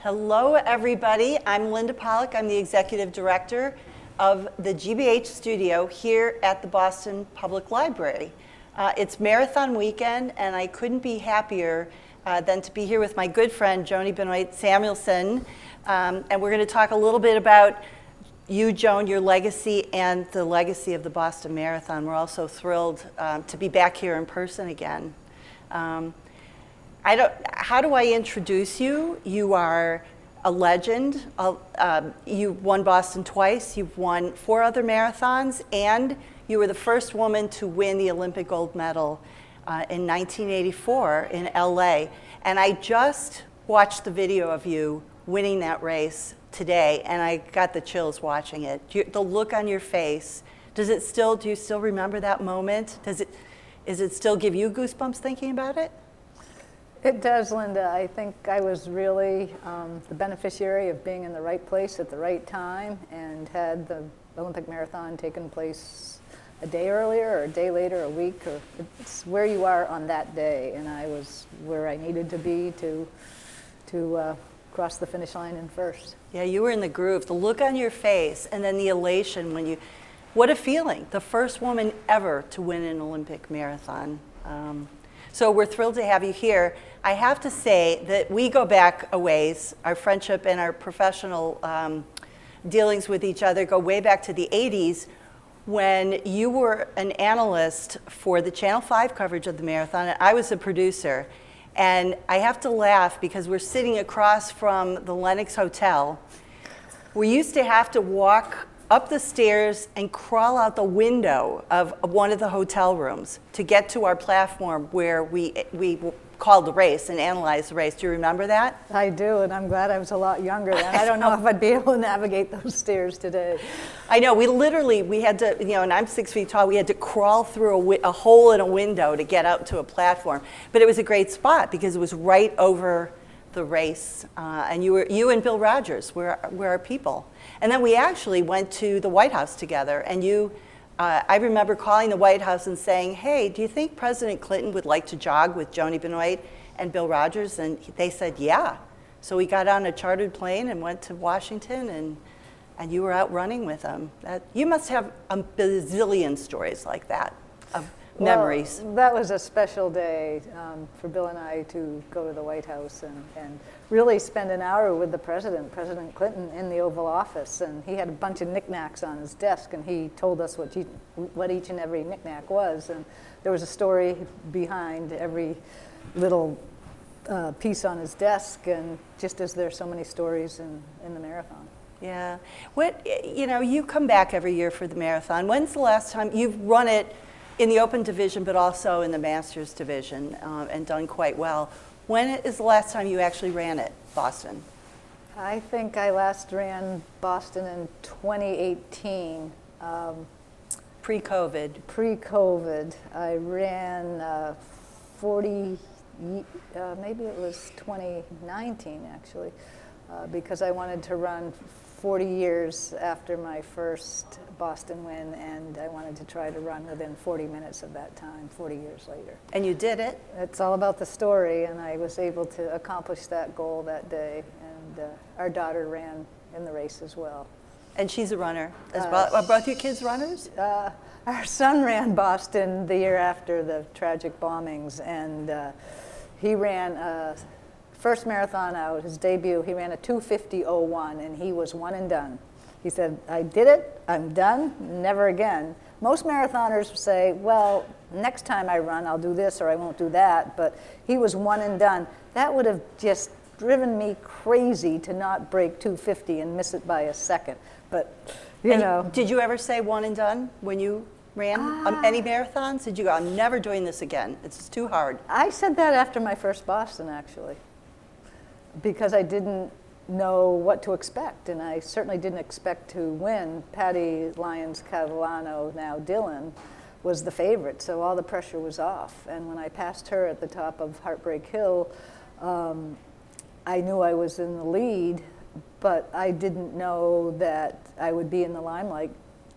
Hello, everybody. I'm Linda Pollack. I'm the executive director of the GBH Studio here at the Boston Public Library. It's marathon weekend, and I couldn't be happier than to be here with my good friend, Joan Benoit Samuelson. And we're going to talk a little bit about you, Joan, your legacy, and the legacy of the Boston Marathon. We're also thrilled to be back here in person again. How do I introduce you? You are a legend. You've won Boston twice. You've won 4 other marathons, and you were the first woman to win the Olympic gold medal in 1984 in LA. And I just watched the video of you winning that race today, and I got the chills watching it. The look on your face, do you still remember that moment? Does it still give you goosebumps thinking about it? It does, Linda. I think I was really the beneficiary of being in the right place at the right time, and had the Olympic marathon taken place a day earlier or a day later, a week, or it's where you are on that day, and I was where I needed to be to cross the finish line in first. Yeah, you were in the groove. The look on your face, and then the elation when what a feeling. The first woman ever to win an Olympic marathon. So we're thrilled to have you here. I have to say that we go back a ways. Our friendship and our professional dealings with each other go way back to the 80s, when you were an analyst for the Channel 5 coverage of the marathon, and I was a producer. And I have to laugh because we're sitting across from the Lenox Hotel. We used to have to walk up the stairs and crawl out the window of one of the hotel rooms to get to our platform where we called the race and analyzed the race. Do you remember that? I do, and I'm glad I was a lot younger then. I don't know if I'd be able to navigate those stairs today. I know, we had to, and I'm 6 feet tall, we had to crawl through a hole in a window to get out to a platform. But it was a great spot because it was right over the race, and you and Bill Rodgers were our people. And then we actually went to the White House together, and I remember calling the White House and saying, hey, do you think President Clinton would like to jog with Joan Benoit and Bill Rodgers? And they said, yeah. So we got on a chartered plane and went to Washington, and you were out running with them. You must have a bazillion stories like that, of memories. Well, that was a special day for Bill and I to go to the White House and really spend an hour with the President Clinton, in the Oval Office. And he had a bunch of knickknacks on his desk, and he told us what each and every knickknack was. And there was a story behind every little piece on his desk, and just as there's so many stories in the marathon. Yeah. You come back every year for the marathon. When's the last time you've run it in the open division, but also in the Masters division, and done quite well? When is the last time you actually ran it, Boston? I think I last ran Boston in 2018. Pre-COVID. Pre-COVID. I ran 40, maybe it was 2019 actually, because I wanted to run 40 years after my first Boston win, and I wanted to try to run within 40 minutes of that time, 40 years later. And you did it? It's all about the story, and I was able to accomplish that goal that day, and our daughter ran in the race as well. And she's a runner as well. Are both your kids runners? Our son ran Boston the year after the tragic bombings, and he ran first marathon out, his debut, he ran a 2:50:01, and he was one and done. He said, I did it, I'm done, never again. Most marathoners say, well, next time I run, I'll do this or I won't do that, but he was one and done. That would have just driven me crazy to not break 2:50 and miss it by a second, but you know. Did you ever say one and done when you ran any marathons? Did you go, I'm never doing this again, it's too hard? I said that after my first Boston, actually, because I didn't know what to expect, and I certainly didn't expect to win. Patty Lyons-Catalano, now Dillon, was the favorite, so all the pressure was off. And when I passed her at the top of Heartbreak Hill, I knew I was in the lead, but I didn't know that I would be in the limelight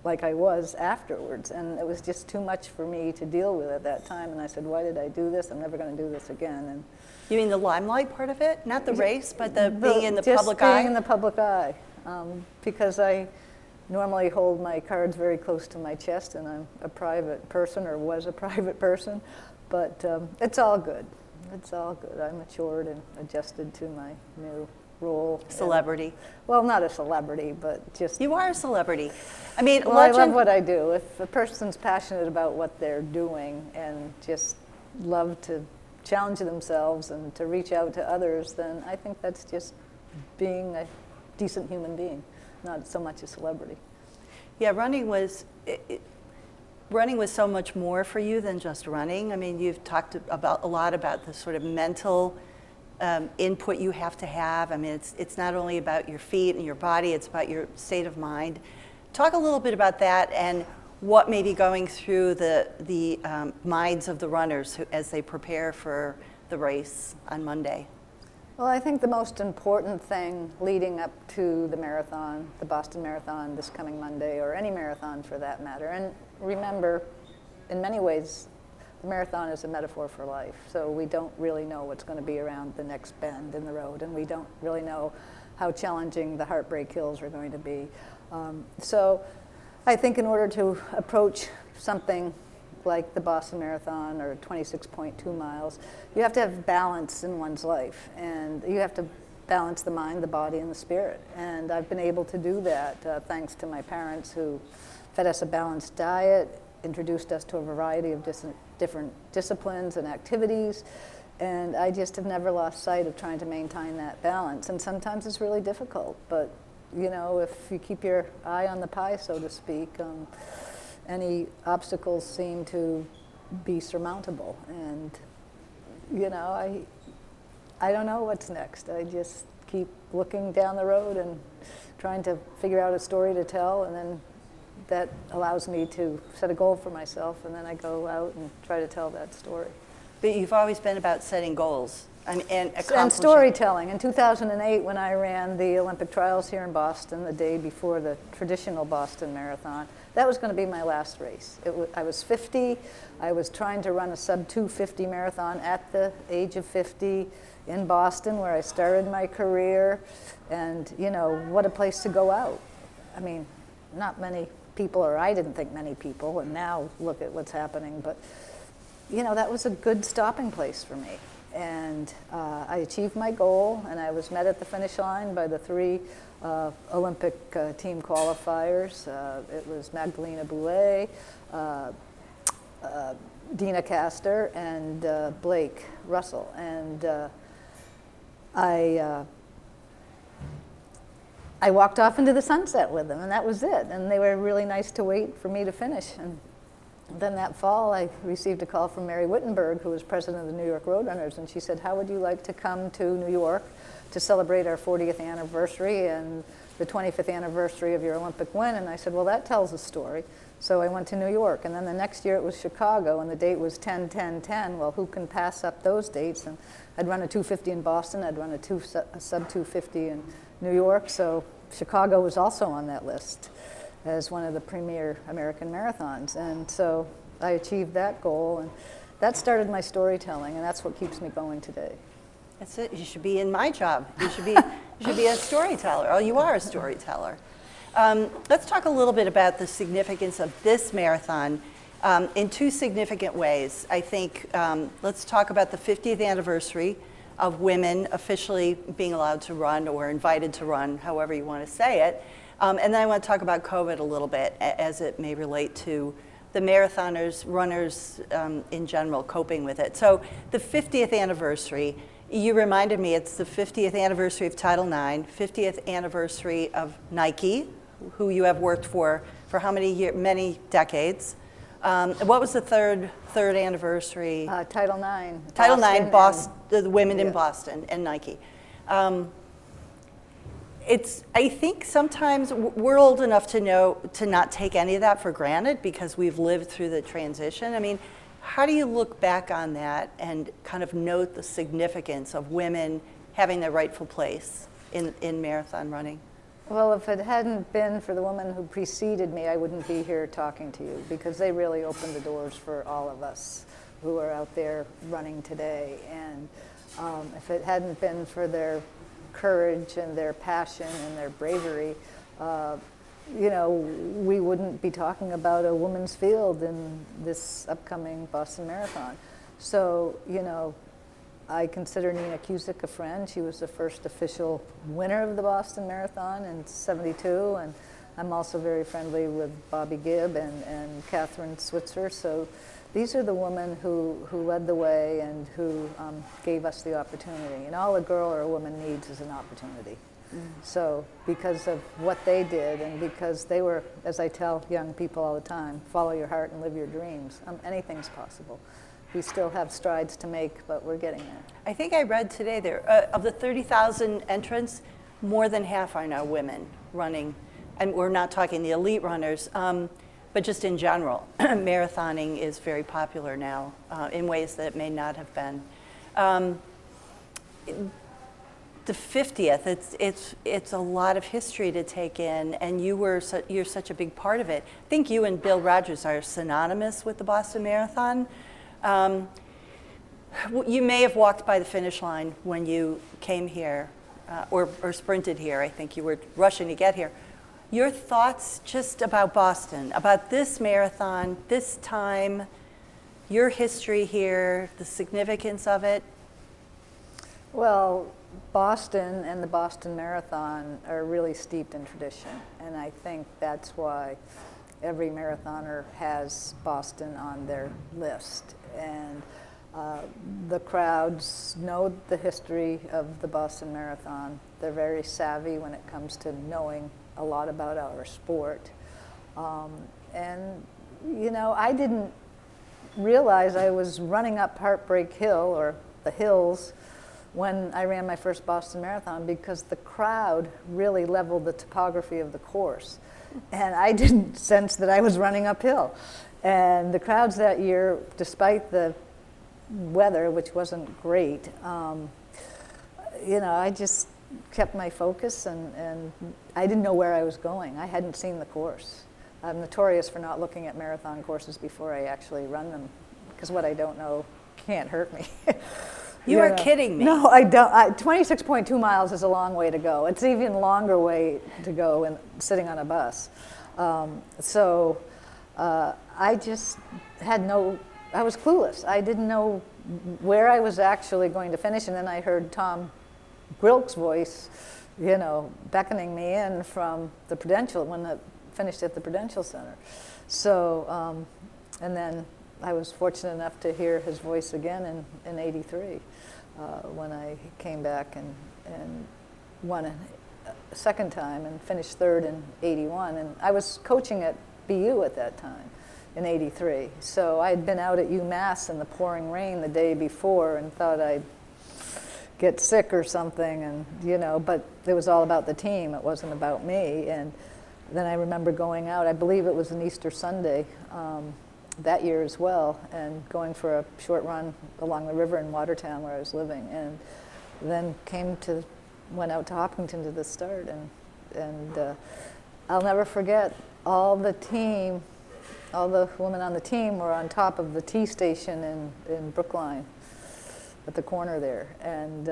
like I was afterwards, and it was just too much for me to deal with at that time. And I said, why did I do this? I'm never going to do this again. And You mean the limelight part of it? Not the race, but the being in the just public eye? being in the public eye, because I normally hold my cards very close to my chest, and I'm a private person, or was a private person, but it's all good. It's all good. I matured and adjusted to my new role. Celebrity. Well, not a celebrity, but just... You are a celebrity. I mean, Well, I love what I do. If a person's passionate about what they're doing and just love to challenge themselves and to reach out to others, then I think that's just being a decent human being, not so much a celebrity. Yeah, running was so much more for you than just running. I mean, you've talked a lot about the sort of mental input you have to have. I mean, it's not only about your feet and your body, it's about your state of mind. Talk a little bit about that and what may be going through the minds of the runners as they prepare for the race on Monday. Well, I think the most important thing leading up to the marathon, the Boston Marathon this coming Monday, or any marathon for that matter, and remember, in many ways, the marathon is a metaphor for life. So we don't really know what's going to be around the next bend in the road, and we don't really know how challenging the Heartbreak Hills are going to be. So I think in order to approach something like the Boston Marathon or 26.2 miles, you have to have balance in one's life, and you have to balance the mind, the body, and the spirit. And I've been able to do that thanks to my parents, who fed us a balanced diet, introduced us to a variety of different disciplines and activities, and I just have never lost sight of trying to maintain that balance. And sometimes it's really difficult, but you know, if you keep your eye on the pie, so to speak, any obstacles seem to be surmountable. And you know, I don't know what's next. I just keep looking down the road and trying to figure out a story to tell, and then that allows me to set a goal for myself, and then I go out and try to tell that story. But you've always been about setting goals and accomplishing. And storytelling. In 2008, when I ran the Olympic trials here in Boston, the day before the traditional Boston Marathon, that was going to be my last race. I was 50. I was trying to run a sub-250 marathon at the age of 50 in Boston, where I started my career. And, you know, what a place to go out. I mean, not many people, or I didn't think many people, and now look at what's happening. But, you know, that was a good stopping place for me. And I achieved my goal, and I was met at the finish line by the three Olympic team qualifiers. It was Magdalena Boulet, Dina Castor, and Blake Russell. And I walked off into the sunset with them, and that was it. And they were really nice to wait for me to finish. And then that fall, I received a call from Mary Wittenberg, who was president of the New York Roadrunners, and she said, "How would you like to come to New York to celebrate our 40th anniversary and the 25th anniversary of your Olympic win?" And I said, "Well, that tells a story." So I went to New York, and then the next year it was Chicago, and the date was 10-10-10. Well, who can pass up those dates? And I'd run a 250 in Boston, I'd run a sub-250 in New York, so Chicago was also on that list as one of the premier American marathons. And so I achieved that goal, and that started my storytelling, and that's what keeps me going today. That's it. You should be in my job. You should be a storyteller. Oh, you are a storyteller. Let's talk a little bit about the significance of this marathon in two significant ways. I think let's talk about the 50th anniversary of women officially being allowed to run, or invited to run, however you want to say it. And then I want to talk about COVID a little bit, as it may relate to the marathoners, runners in general, coping with it. So the 50th anniversary, you reminded me it's the 50th anniversary of Title IX, 50th anniversary of Nike, who you have worked for how many years? Many decades. What was the third anniversary? Title IX. Title IX, Boston, the women in Yeah. Boston, and Nike. I think sometimes we're old enough to know to not take any of that for granted because we've lived through the transition. I mean, how do you look back on that and kind of note the significance of women having their rightful place in marathon running? Well, if it hadn't been for the woman who preceded me, I wouldn't be here talking to you, because they really opened the doors for all of us who are out there running today. And If it hadn't been for their courage and their passion and their bravery, we wouldn't be talking about a women's field in this upcoming Boston Marathon. So, I consider Nina Cusick a friend. She was the first official winner of the Boston Marathon in '72, and I'm also very friendly with Bobby Gibb and Catherine Switzer. So these are the women who led the way and who gave us the opportunity. And all a girl or a woman needs is an opportunity. So because of what they did, and because they were, as I tell young people all the time, follow your heart and live your dreams. Anything's possible. We still have strides to make, but we're getting there. I think I read today there, of the 30,000 entrants, more than half are now women running. And we're not talking the elite runners, but just in general. Marathoning is very popular now in ways that it may not have been. The 50th, it's a lot of history to take in, and you're such a big part of it. I think you and Bill Rodgers are synonymous with the Boston Marathon. You may have walked by the finish line when you came here, or sprinted here. I think you were rushing to get here. Your thoughts just about Boston, about this marathon, this time, your history here, the significance of it? Well, Boston and the Boston Marathon are really steeped in tradition, and I think that's why every marathoner has Boston on their list. And the crowds know the history of the Boston Marathon. They're very savvy when it comes to knowing a lot about our sport. And, I didn't realize I was running up Heartbreak Hill, or the hills, when I ran my first Boston Marathon, because the crowd really leveled the topography of the course. And I didn't sense that I was running uphill. And the crowds that year, despite the weather, which wasn't great, I just kept my focus, and I didn't know where I was going. I hadn't seen the course. I'm notorious for not looking at marathon courses before I actually run them, because what I don't know can't hurt me. You are kidding me. No, I don't. 26.2 miles is a long way to go. It's even longer way to go in sitting on a bus. I just I was clueless. I didn't know where I was actually going to finish, and then I heard Tom Grilk's voice, beckoning me in from the Prudential when I finished at the Prudential Center. So, and then I was fortunate enough to hear his voice again in '83 when I came back and won a second time and finished third in '81. And I was coaching at BU at that time in '83. So I had been out at UMass in the pouring rain the day before and thought I'd get sick or something, and but it was all about the team. It wasn't about me. And then I remember going out, I believe it was an Easter Sunday that year as well, and going for a short run along the river in Watertown where I was living, and then went out to Hopkinton to the start, and I'll never forget all the women on the team were on top of the T station in Brookline at the corner there. And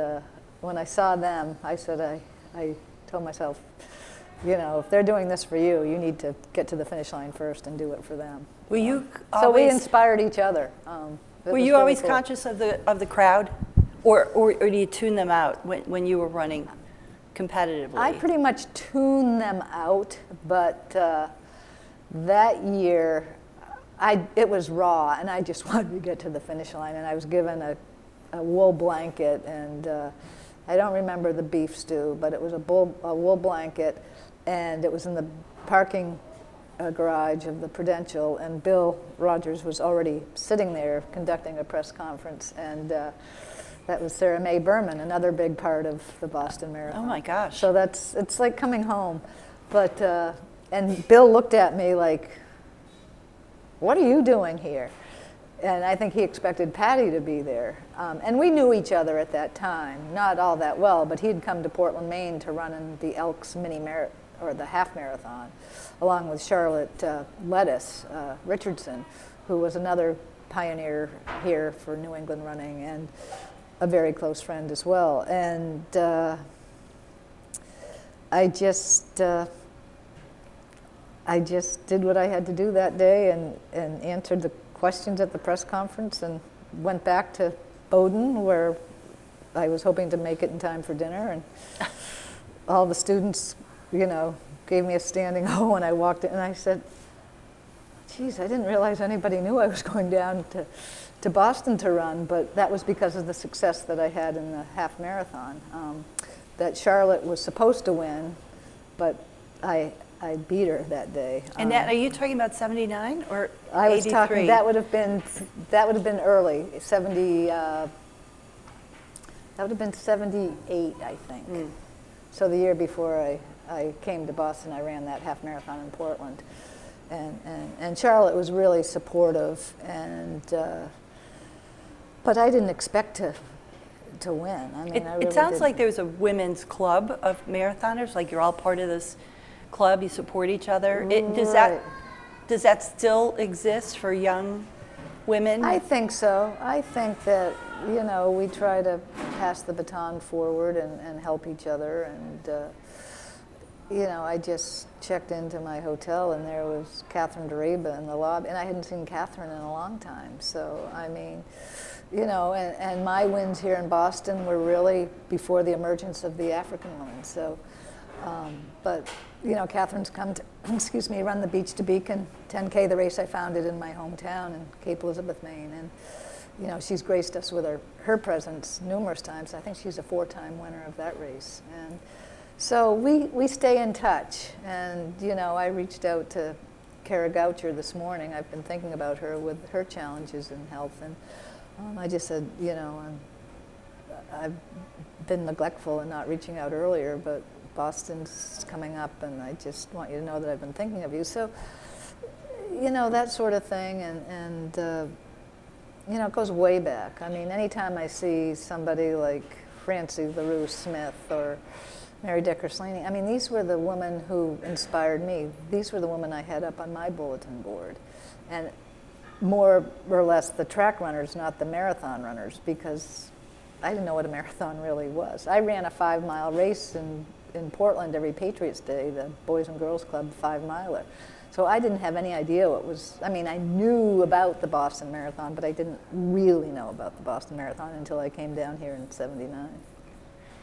when I saw them, I said, I told myself, if they're doing this for you, you need to get to the finish line first and do it for them. Were you so we inspired each other. Were you always conscious of the crowd, or do you tune them out when you were running competitively? I pretty much tuned them out, but that year, it was raw, and I just wanted to get to the finish line, and I was given a wool blanket, and I don't remember the beef stew, but it was a wool blanket, and it was in the parking garage of the Prudential, and Bill Rodgers was already sitting there conducting a press conference, and that was Sarah Mae Berman, another big part of the Boston Marathon. Oh my gosh. So it's like coming home. But, and Bill looked at me like, what are you doing here? And I think he expected Patty to be there. And we knew each other at that time, not all that well, but he'd come to Portland, Maine to run in the Elks or the half marathon, along with Charlotte Lettuce Richardson, who was another pioneer here for New England running. And a very close friend as well. And I just did what I had to do that day and answered the questions at the press conference and went back to Bowdoin, where I was hoping to make it in time for dinner. And all the students, gave me a standing O when I walked in. And I said, geez, I didn't realize anybody knew I was going down to Boston to run, but that was because of the success that I had in the half marathon. That Charlotte was supposed to win, but I beat her that day. And are you talking about 79 or 83? I was talking, that would have been early, 70, that would have been 78, I think. Mm. So the year before I came to Boston, I ran that half marathon in Portland. And Charlotte was really supportive, but I didn't expect to win. I mean, I really it sounds didn't. like there's a women's club of marathoners, like you're all part of this club, you support each other. Does that still exist for young women? I think so. I think that, we try to pass the baton forward and help each other. And, I just checked into my hotel and there was Catherine Daraba in the lobby. And I hadn't seen Catherine in a long time. So, I mean, and my wins here in Boston were really before the emergence of the African woman. So, but, Catherine's come to, run the Beach to Beacon 10K, the race I founded in my hometown in Cape Elizabeth, Maine. And, she's graced us with her presence numerous times. I think she's a 4-time winner of that race. And so we stay in touch. And, I reached out to Kara Goucher this morning. I've been thinking about her with her challenges in health. And I just said, I've been neglectful in not reaching out earlier, but Boston's coming up, and I just want you to know that I've been thinking of you. So, that sort of thing, and it goes way back. I mean, anytime I see somebody like Francie LaRue Smith or Mary Decker-Slaney, I mean, these were the women who inspired me. These were the women I had up on my bulletin board. And more or less the track runners, not the marathon runners, because I didn't know what a marathon really was. I ran a 5-mile race in Portland every Patriots Day, the Boys and Girls Club 5-miler. So I didn't have any idea what was, I mean, I knew about the Boston Marathon, but I didn't really know about the Boston Marathon until I came down here in '79.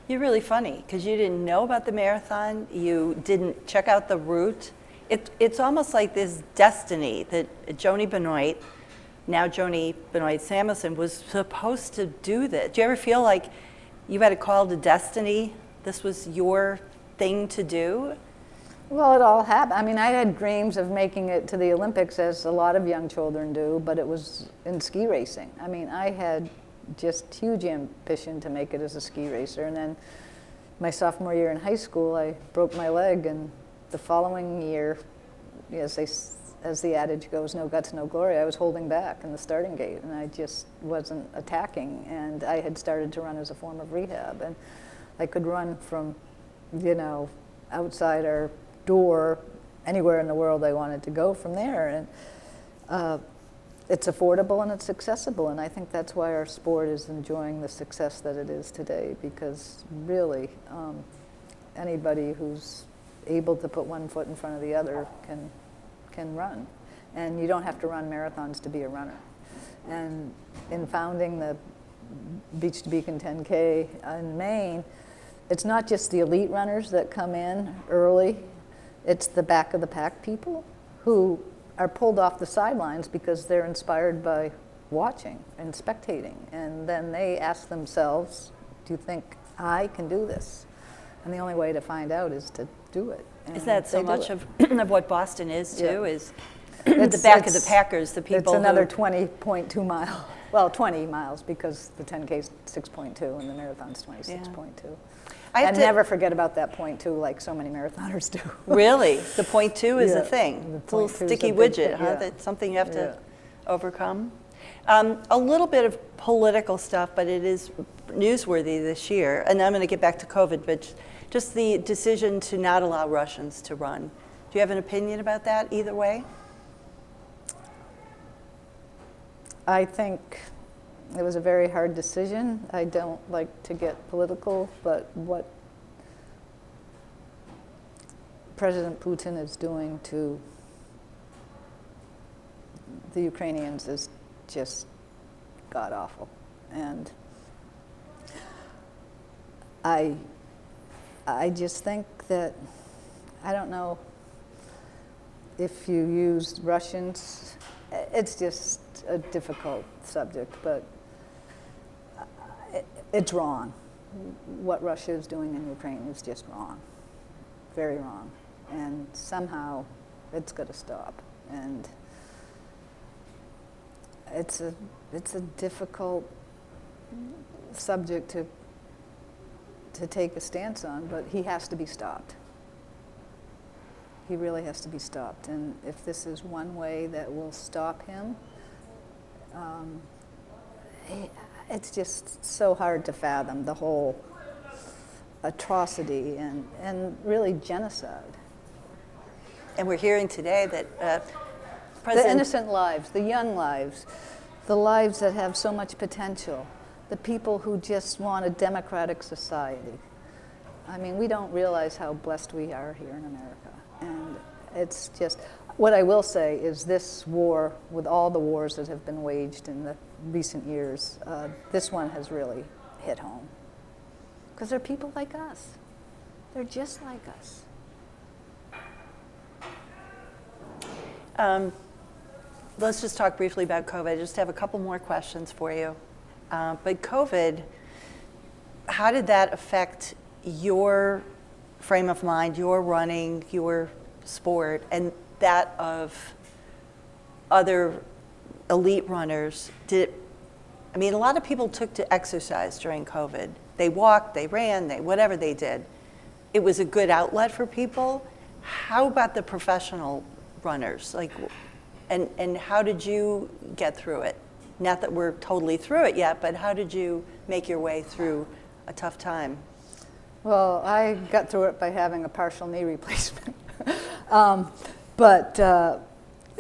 You're really funny, because you didn't know about the marathon, you didn't check out the route. It's almost like this destiny that Joan Benoit, now Joan Benoit Samuelson, was supposed to do this. Do you ever feel like you had a call to destiny? This was your thing to do? Well, it all happened. I mean, I had dreams of making it to the Olympics, as a lot of young children do, but it was in ski racing. I mean, I had just huge ambition to make it as a ski racer. And then my sophomore year in high school, I broke my leg, and the following year, as the adage goes, no guts, no glory, I was holding back in the starting gate, and I just wasn't attacking. And I had started to run as a form of rehab, and I could run from, outside our door anywhere in the world I wanted to go from there. And it's affordable and it's accessible, and I think that's why our sport is enjoying the success that it is today, because really anybody who's able to put one foot in front of the other can run. And you don't have to run marathons to be a runner. And in founding the Beach to Beacon 10K in Maine, it's not just the elite runners that come in early, it's the back of the pack people who are pulled off the sidelines because they're inspired by watching and spectating. And then they ask themselves, do you think I can do this? And the only way to find out is to do it. And is that so much of what Boston is, too, Yeah. is the back of the packers, the people It's another who... 20.2 mile, well, 20 miles, because the 10K is 6.2 and the marathon's 26.2. And never forget about that .2 like so many marathoners do. Really? The .2 is a Yeah, thing? the It's a little .2 is sticky a big widget, thing, huh? yeah. That's something you have to overcome. A little bit of political stuff, but it is newsworthy this year. And I'm going to get back to COVID, but just the decision to not allow Russians to run. Do you have an opinion about that either way? I think It was a very hard decision. I don't like to get political, but what President Putin is doing to the Ukrainians is just god-awful. And I just think that, I don't know if you use Russians, it's just a difficult subject, but it's wrong. What Russia is doing in Ukraine is just wrong, very wrong. And somehow it's got to stop. And it's a difficult subject to take a stance on, but he has to be stopped. He really has to be stopped. And if this is one way that will stop him, it's just so hard to fathom the whole atrocity and really genocide. And we're hearing today that The innocent lives, the young lives, the lives that have so much potential, the people who just want a democratic society. I mean, we don't realize how blessed we are here in America. And it's just, what I will say is this war, with all the wars that have been waged in the recent years, this one has really hit home. Because they're people like us. They're just like us. Let's just talk briefly about COVID. I just have a couple more questions for you. But COVID, how did that affect your frame of mind, your running, your sport, and that of other elite runners? I mean, a lot of people took to exercise during COVID. They walked, they ran, whatever they did. It was a good outlet for people. How about the professional runners? And how did you get through it? Not that we're totally through it yet, but how did you make your way through a tough time? Well, I got through it by having a partial knee replacement. But it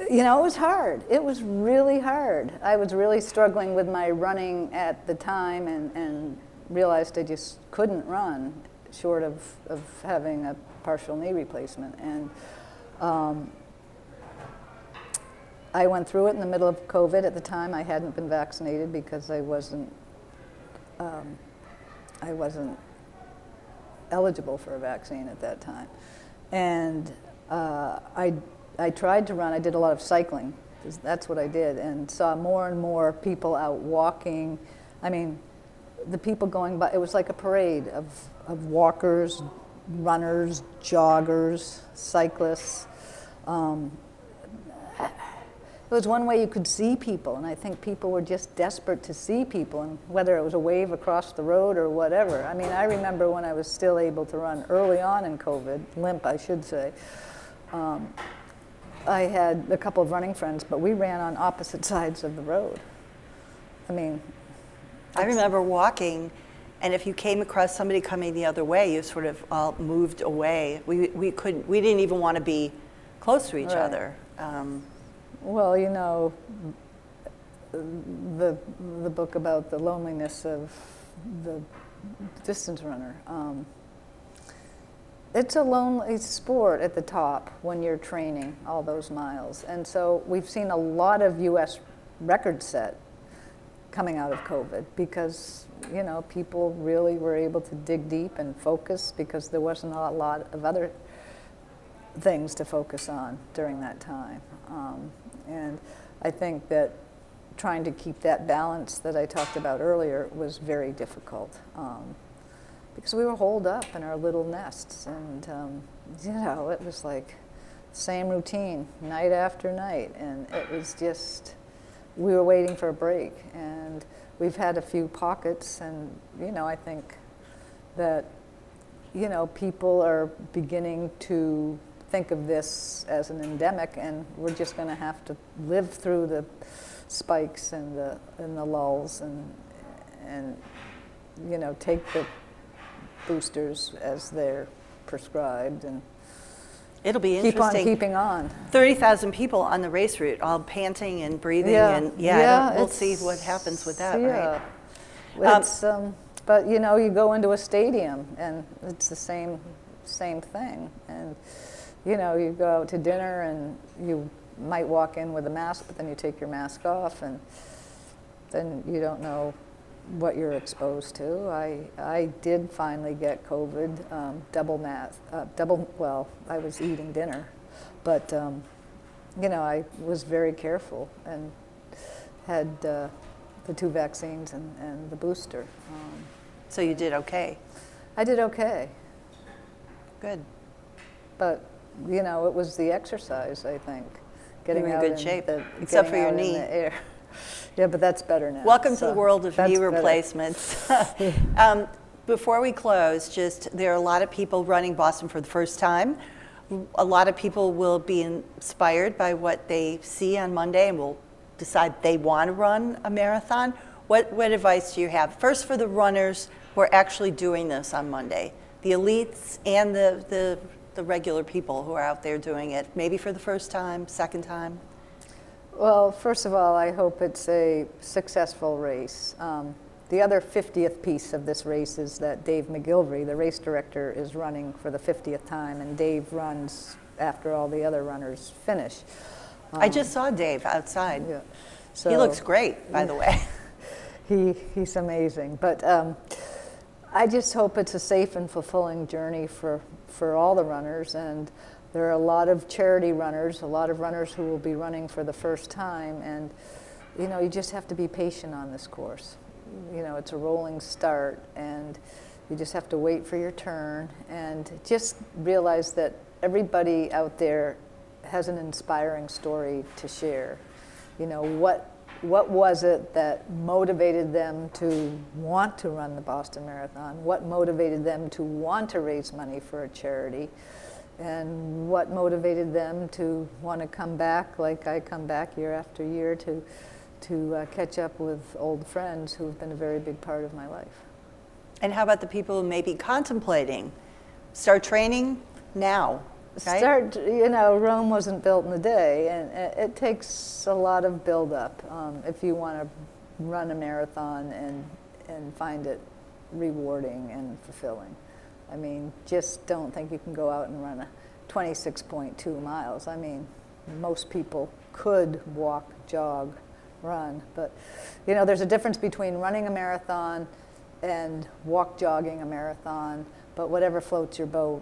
was hard. It was really hard. I was really struggling with my running at the time and realized I just couldn't run short of having a partial knee replacement. And I went through it in the middle of COVID. At the time, I hadn't been vaccinated because I wasn't eligible for a vaccine at that time. And I tried to run. I did a lot of cycling. That's what I did, and saw more and more people out walking. I mean, the people going by, it was like a parade of walkers, runners, joggers, cyclists. It was one way you could see people, and I think people were just desperate to see people, and whether it was a wave across the road or whatever. I mean, I remember when I was still able to run early on in COVID, limp, I should say. I had a couple of running friends, but we ran on opposite sides of the road. I mean, I remember walking, and if you came across somebody coming the other way, you sort of all moved away. We didn't even want to be close to each other. Well, the book about the loneliness of the distance runner. It's a lonely sport at the top when you're training all those miles. And so we've seen a lot of U.S. records set coming out of COVID because, people really were able to dig deep and focus because there wasn't a lot of other things to focus on during that time. And I think that trying to keep that balance that I talked about earlier was very difficult because we were holed up in our little nests, and it was like same routine night after night, and it was just, we were waiting for a break. And we've had a few pockets, and I think that people are beginning to think of this as an endemic, and we're just going to have to live through the spikes and the lulls and take the boosters as they're prescribed and It'll be keep on interesting. keeping on. 30,000 people on the race route, all panting and breathing, Yeah, and we'll see what happens with that, right? It's, but you know, you go into a stadium and it's the same thing. And you know, you go out to dinner and you might walk in with a mask, but then you take your mask off, and then you don't know what you're exposed to. I did finally get COVID, well, I was eating dinner, but you know, I was very careful and had the 2 vaccines and the booster. So you did okay. I did okay, Good. but you know, it was the exercise, I think. Getting You were in out good in shape, the- except getting for your out in knee. the air. Yeah, but that's better now. Welcome to so the world of that's knee better. replacements. Before we close, there are a lot of people running Boston for the first time. A lot of people will be inspired by what they see on Monday and will decide they want to run a marathon. What advice do you have? First, for the runners who are actually doing this on Monday, the elites and the regular people who are out there doing it, maybe for the first time, second time. Well, first of all, I hope it's a successful race. The other 50th piece of this race is that Dave McGilvery, the race director, is running for the 50th time, and Dave runs after all the other runners finish. I just saw Dave outside. Yeah. He looks great, by the way. He's amazing. But I just hope it's a safe and fulfilling journey for all the runners. And there are a lot of charity runners, a lot of runners who will be running for the first time. And, you know, you just have to be patient on this course. You know, it's a rolling start, and you just have to wait for your turn. And just realize that everybody out there has an inspiring story to share. You know, what was it that motivated them to want to run the Boston Marathon? What motivated them to want to raise money for a charity? And what motivated them to want to come back, like I come back year after year, to catch up with old friends who have been a very big part of my life. And how about the people who may be contemplating? Start training now, right? You know, Rome wasn't built in a day, and it takes a lot of build-up if you want to run a marathon and find it rewarding and fulfilling. I mean, just don't think you can go out and run a 26.2 miles. I mean, most people could walk, jog, run, but you know, there's a difference between running a marathon and jogging a marathon, but whatever floats your boat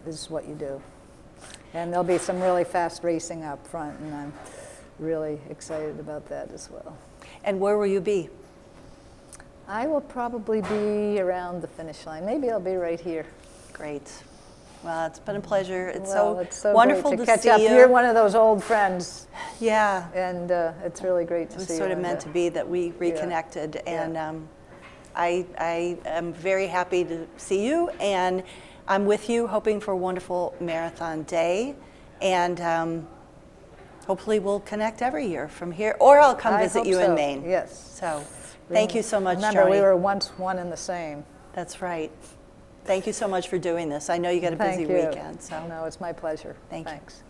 is what you do. And there'll be some really fast racing up front, and I'm really excited about that as well. And where will you be? I will probably be around the finish line. Maybe I'll be right here. Great. Well, it's been a pleasure. It's so wonderful great to catch see up. you. You're one of those old friends, Yeah. and it's really great to It was see you. sort of meant to be that we reconnected, and I am very happy to see you, and I'm with you, hoping for a wonderful marathon day, and hopefully we'll connect every year from here, or I'll come visit you in Maine. Yes. So, thank you so much, Remember, Joni. we were once one and the same. That's right. Thank you so much for doing this. I know you got a busy Thank you. weekend, so No, it's my pleasure. Thank you. Thanks.